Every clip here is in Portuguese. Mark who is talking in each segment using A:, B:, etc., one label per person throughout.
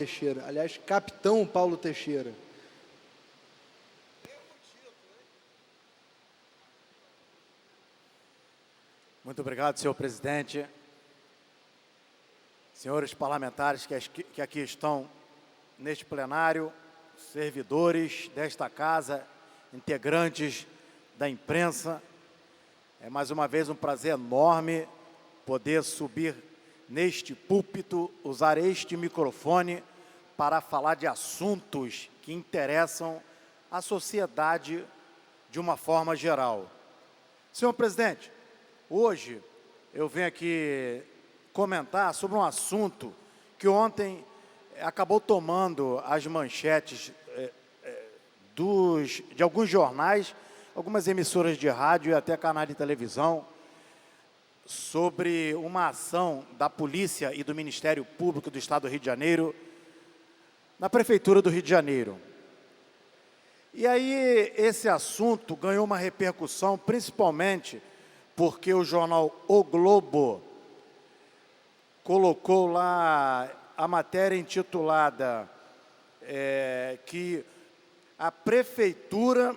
A: Teixeira, aliás, Capitão Paulo Teixeira.
B: Muito obrigado, senhor presidente. Senhores parlamentares que aqui estão neste plenário, servidores desta casa, integrantes da imprensa, é mais uma vez um prazer enorme poder subir neste púlpito, usar este microfone para falar de assuntos que interessam a sociedade de uma forma geral. Senhor presidente, hoje eu venho aqui comentar sobre um assunto que ontem acabou tomando as manchetes de alguns jornais, algumas emissoras de rádio e até canais de televisão, sobre uma ação da Polícia e do Ministério Público do Estado do Rio de Janeiro, na Prefeitura do Rio de Janeiro. E aí esse assunto ganhou uma repercussão, principalmente porque o jornal O Globo colocou lá a matéria intitulada que a Prefeitura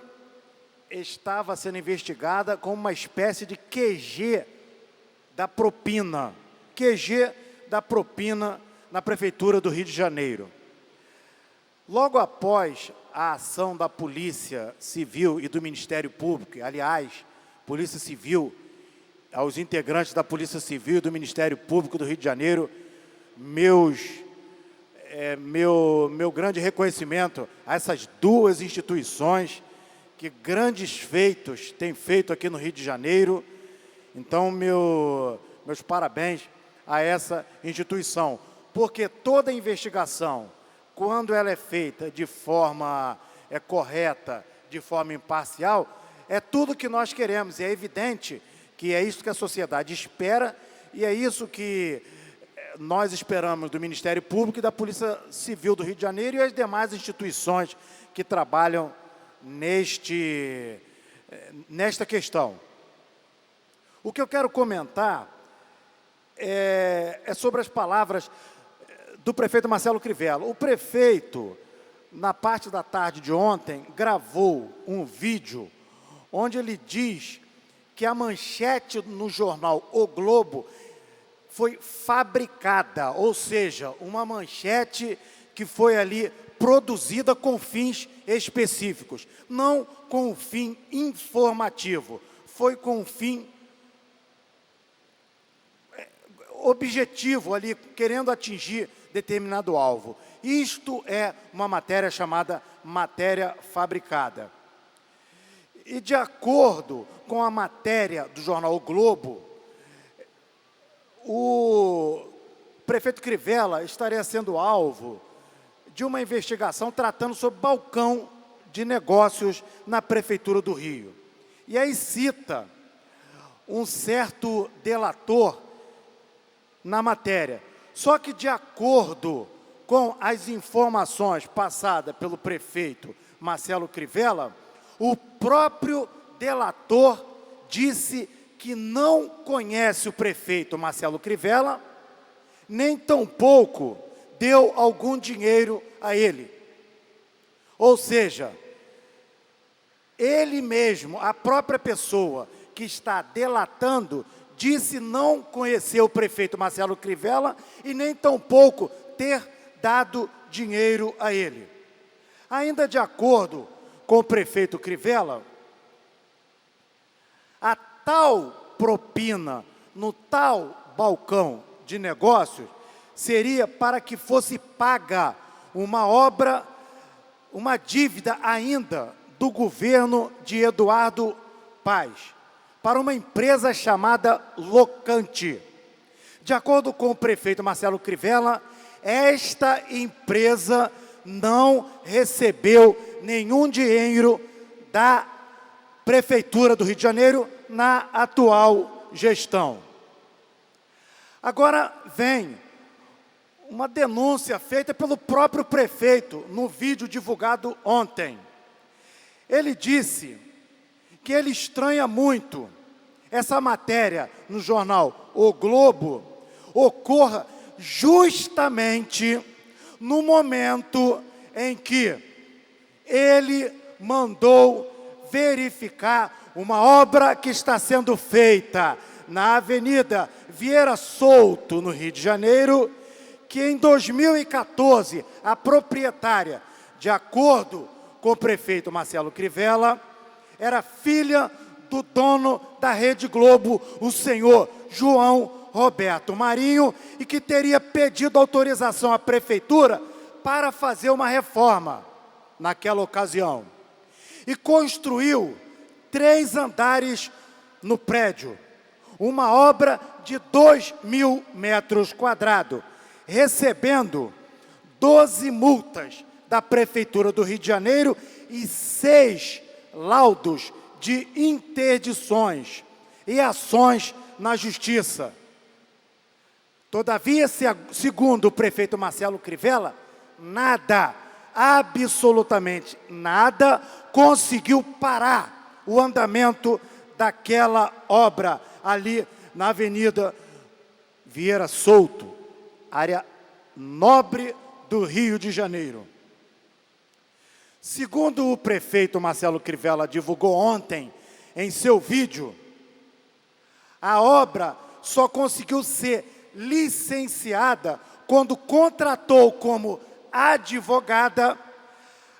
B: estava sendo investigada como uma espécie de QG da propina, QG da propina na Prefeitura do Rio de Janeiro. Logo após a ação da Polícia Civil e do Ministério Público, aliás, Polícia Civil, aos integrantes da Polícia Civil e do Ministério Público do Rio de Janeiro, meu grande reconhecimento a essas duas instituições que grandes feitos têm feito aqui no Rio de Janeiro. Então, meus parabéns a essa instituição, porque toda investigação, quando ela é feita de forma correta, de forma imparcial, é tudo que nós queremos. E é evidente que é isso que a sociedade espera e é isso que nós esperamos do Ministério Público e da Polícia Civil do Rio de Janeiro e as demais instituições que trabalham nesta questão. O que eu quero comentar é sobre as palavras do prefeito Marcelo Crivella. O prefeito, na parte da tarde de ontem, gravou um vídeo onde ele diz que a manchete no jornal O Globo foi fabricada, ou seja, uma manchete que foi ali produzida com fins específicos, não com um fim informativo, foi com um fim objetivo ali, querendo atingir determinado alvo. Isto é uma matéria chamada matéria fabricada. E de acordo com a matéria do jornal O Globo, o prefeito Crivella estaria sendo alvo de uma investigação tratando sobre balcão de negócios na Prefeitura do Rio. E aí cita um certo delator na matéria. Só que, de acordo com as informações passadas pelo prefeito Marcelo Crivella, o próprio delator disse que não conhece o prefeito Marcelo Crivella, nem tampouco deu algum dinheiro a ele. Ou seja, ele mesmo, a própria pessoa que está delatando, disse não conhecer o prefeito Marcelo Crivella e nem tampouco ter dado dinheiro a ele. Ainda de acordo com o prefeito Crivella, a tal propina no tal balcão de negócios seria para que fosse paga uma obra, uma dívida ainda do governo de Eduardo Paes, para uma empresa chamada Locante. De acordo com o prefeito Marcelo Crivella, esta empresa não recebeu nenhum dinheiro da Prefeitura do Rio de Janeiro na atual gestão. Agora vem uma denúncia feita pelo próprio prefeito no vídeo divulgado ontem. Ele disse que ele estranha muito essa matéria no jornal O Globo ocorra justamente no momento em que ele mandou verificar uma obra que está sendo feita na Avenida Vieira Solto, no Rio de Janeiro, que em 2014 a proprietária, de acordo com o prefeito Marcelo Crivella, era filha do dono da Rede Globo, o senhor João Roberto Marinho, e que teria pedido autorização à prefeitura para fazer uma reforma naquela ocasião. E construiu 3 andares no prédio, uma obra de 2.000 metros quadrados, recebendo 12 multas da Prefeitura do Rio de Janeiro e 6 laudos de interdições e ações na Justiça. Todavia, segundo o prefeito Marcelo Crivella, nada, absolutamente nada, conseguiu parar o andamento daquela obra ali na Avenida Vieira Solto, área nobre do Rio de Janeiro. Segundo o prefeito Marcelo Crivella divulgou ontem em seu vídeo, a obra só conseguiu ser licenciada quando contratou como advogada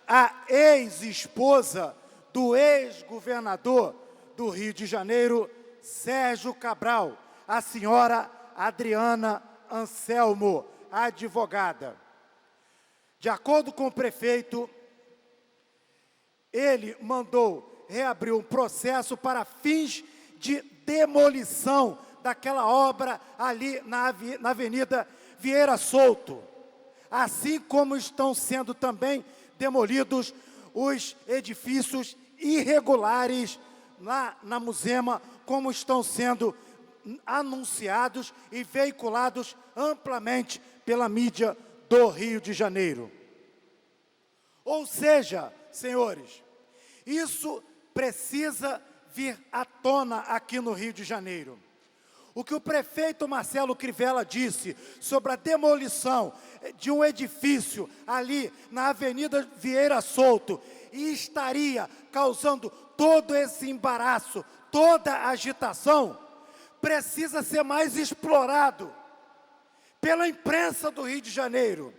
B: a ex-esposa do ex-governador do Rio de Janeiro, Sérgio Cabral, a senhora Adriana Anselmo, advogada. De acordo com o prefeito, ele mandou reabrir um processo para fins de demolição daquela obra ali na Avenida Vieira Solto, assim como estão sendo também demolidos os edifícios irregulares lá na Muzema, como estão sendo anunciados e veiculados amplamente pela mídia do Rio de Janeiro. Ou seja, senhores, isso precisa vir à tona aqui no Rio de Janeiro. O que o prefeito Marcelo Crivella disse sobre a demolição de um edifício ali na Avenida Vieira Solto e estaria causando todo esse embaraço, toda a agitação, precisa ser mais explorado pela imprensa do Rio de Janeiro.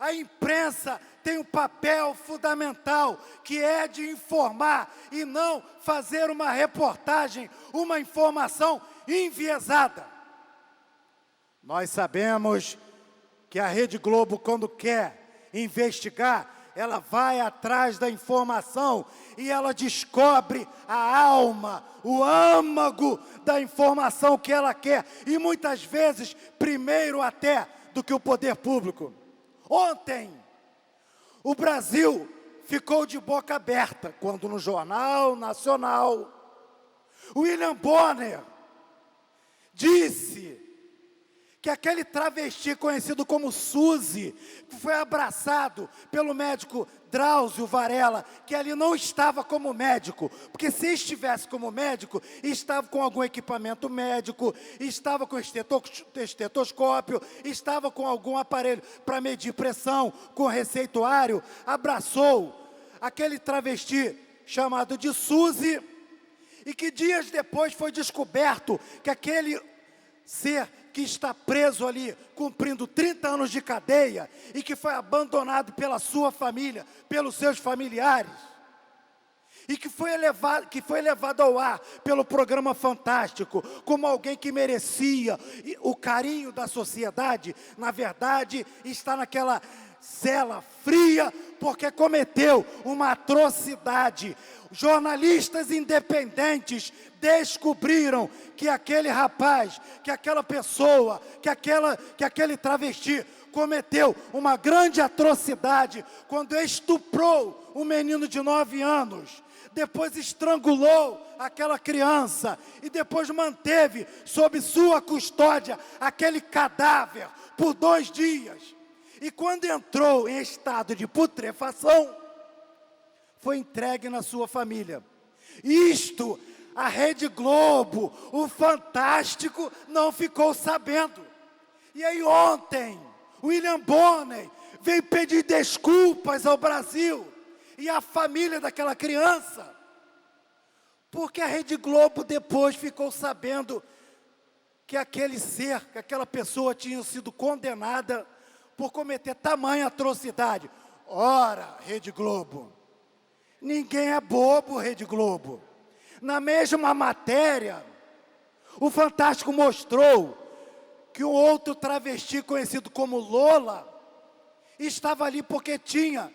B: A imprensa tem um papel fundamental, que é de informar e não fazer uma reportagem, uma informação enviesada. Nós sabemos que a Rede Globo, quando quer investigar, ela vai atrás da informação e ela descobre a alma, o âmago da informação que ela quer, e muitas vezes primeiro até do que o poder público. Ontem, o Brasil ficou de boca aberta quando no Jornal Nacional, William Bonner disse que aquele travesti conhecido como Suzy, que foi abraçado pelo médico Drauzio Varela, que ali não estava como médico, porque se estivesse como médico, estava com algum equipamento médico, estava com estetoscópio, estava com algum aparelho para medir pressão, com receituário, abraçou aquele travesti chamado de Suzy, e que dias depois foi descoberto que aquele ser que está preso ali, cumprindo 30 anos de cadeia, e que foi abandonado pela sua família, pelos seus familiares, e que foi levado ao ar pelo programa Fantástico, como alguém que merecia o carinho da sociedade, na verdade, está naquela cela fria, porque cometeu uma atrocidade. Jornalistas independentes descobriram que aquele rapaz, que aquela pessoa, que aquele travesti cometeu uma grande atrocidade quando estuprou um menino de 9 anos, depois estrangulou aquela criança e depois manteve sob sua custódia aquele cadáver por 2 dias. E quando entrou em estado de putrefação, foi entregue na sua família. Isto, a Rede Globo, o Fantástico, não ficou sabendo. E aí ontem, William Bonner vem pedir desculpas ao Brasil e à família daquela criança, porque a Rede Globo depois ficou sabendo que aquele ser, que aquela pessoa tinha sido condenada por cometer tamanha atrocidade. Ora, Rede Globo, ninguém é bobo, Rede Globo. Na mesma matéria, o Fantástico mostrou que um outro travesti conhecido como Lola estava ali porque tinha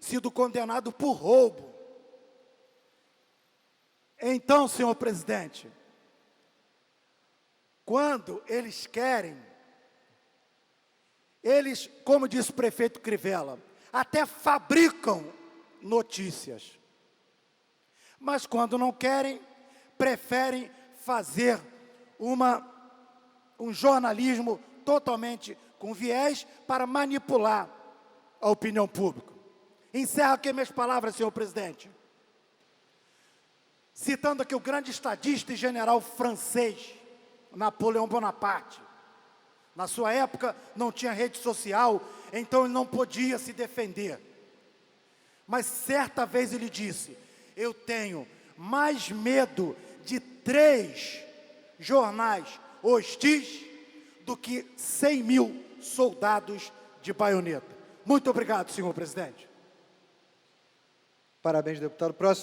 B: sido condenado por roubo. Então, senhor presidente, quando eles querem, eles, como disse o prefeito Crivella, até fabricam notícias. Mas quando não querem, preferem fazer um jornalismo totalmente com viés para manipular a opinião pública. Encerro aqui minhas palavras, senhor presidente, citando aqui o grande estadista e general francês, Napoleão Bonaparte. Na sua época não tinha rede social, então ele não podia se defender. Mas certa vez ele disse: eu tenho mais medo de 3 jornais hostis do que 100.000 soldados de baioneta. Muito obrigado, senhor presidente.
A: Parabéns, deputado. Próximo.